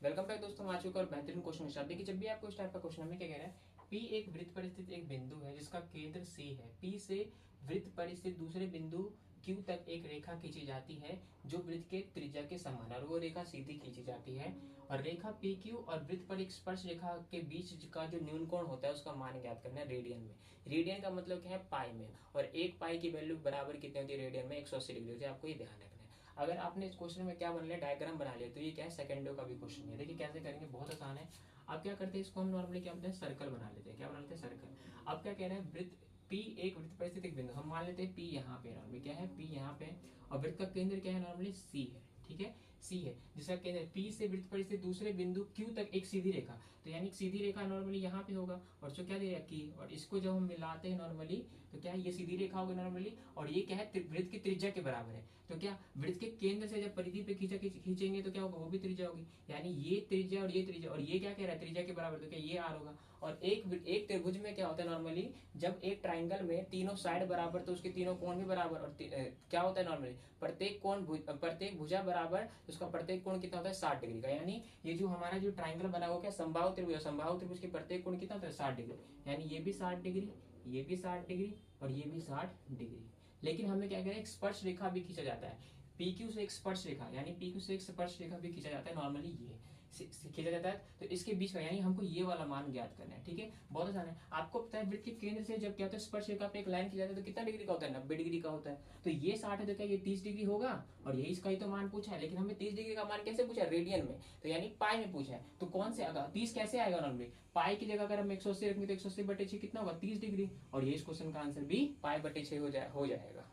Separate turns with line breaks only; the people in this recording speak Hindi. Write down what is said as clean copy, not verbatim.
वेलकम बैक दोस्तों, आ चुका और बेहतरीन क्वेश्चन स्टार्ट। देखिए, जब भी आपको इस टाइप का क्वेश्चन हमें क्या कह रहा है, पी एक वृत्त पर स्थित एक बिंदु है जिसका केंद्र सी है। पी से वृत्त पर स्थित दूसरे बिंदु क्यू तक एक रेखा खींची जाती है जो वृत्त के त्रिज्या के समान है और वो रेखा सीधी खींची जाती है। और रेखा पी क्यू और वृत्त पर एक स्पर्श रेखा के बीच का जो न्यून कोण होता है उसका मान ज्ञात करना है रेडियन में। रेडियन का मतलब क्या है, पाई में। और एक पाई की वैल्यू बराबर कितनी होती है रेडियन में, 180 डिग्री होती है। आपको ये ध्यान रखना है। अगर आपने इस क्वेश्चन में क्या बना लिया, डायग्राम बना लिया, तो ये क्या है, सेकेंडो का भी क्वेश्चन है। देखिए कैसे करेंगे, बहुत आसान है। आप क्या करते हैं, इसको हम नॉर्मली क्या बोलते हैं, सर्कल बना लेते हैं। क्या बना लेते हैं, सर्कल। अब क्या कह रहे हैं, वृत्त पी एक वृत्त पर स्थित एक बिंदु, हम मान लेते हैं पी यहाँ पे, नॉर्मली क्या है, पी यहाँ पे, और वृत्त का केंद्र क्या है, नॉर्मली सी है। ठीक है, सी है, जिसका केंद्र पी से वृत्त पर स्थित दूसरे बिंदु क्यू तक एक सीधी रेखा। तो यानी सीधी रेखा नॉर्मली यहाँ पे होगा, और जो क्या दे रहा की, और इसको जब हम मिलाते हैं नॉर्मली, तो क्या है, ये सीधी रेखा होगी नॉर्मली, और ये क्या है, वृत्त की त्रिज्या के बराबर है। तो क्या वृत्त के केंद्र से जब परिधि पे खींचेंगे तो क्या होगा, वो भी त्रिज्या होगी। यानी ये त्रिज्या और ये त्रिज्या, और ये क्या कह रहा है, त्रिज्या के बराबर, तो क्या ये आर होगा। और एक त्रिभुज में क्या होता है नॉर्मली, जब एक ट्राइंगल में तीनों साइड बराबर तो उसके तीनों कोण भी बराबर, और क्या होता है नॉर्मली, प्रत्येक भुजा बराबर, तो उसका प्रत्येक कोण कितना होता है, 60 डिग्री का। यानी ये जो हमारा जो ट्राइंगल बना हुआ क्या, समबाहु त्रिभुज, समबाहु त्रिभुज के प्रत्येक कोण कितना होता है, 60 डिग्री। यानी ये भी 60 डिग्री, ये भी 60 डिग्री, और ये भी 60 डिग्री। लेकिन हमें क्या करें, एक स्पर्श रेखा भी खींचा जाता है। पीक्यू से एक स्पर्श रेखा, यानी पीक्यू से एक स्पर्श रेखा भी खींचा जाता है नॉर्मली, ये खींचा जाता है। तो इसके बीच का, यानी हमको ये वाला मान ज्ञात करना है। ठीक है, बहुत आसान है। आपको पता है वृत्त के केंद्र से जब क्या होता है, स्पर्श रेखा पे एक लाइन खींचा जाता है तो कितना डिग्री का होता है, 90 डिग्री का होता है। तो ये 60 है, तो क्या ये 30 डिग्री होगा, और ये इसका ही तो मान पूछा है। लेकिन हमें 30 डिग्री का मान कैसे पूछा है, रेडियन में, तो यानी पाई में पूछा है। तो कौन से आएगा, 30 कैसे आएगा नॉर्मली, पाई की जगह अगर हम 180 रखेंगे तो 180/6 कितना होगा, 30 डिग्री। और ये इस क्वेश्चन का आंसर भी पाई/6 हो जाएगा।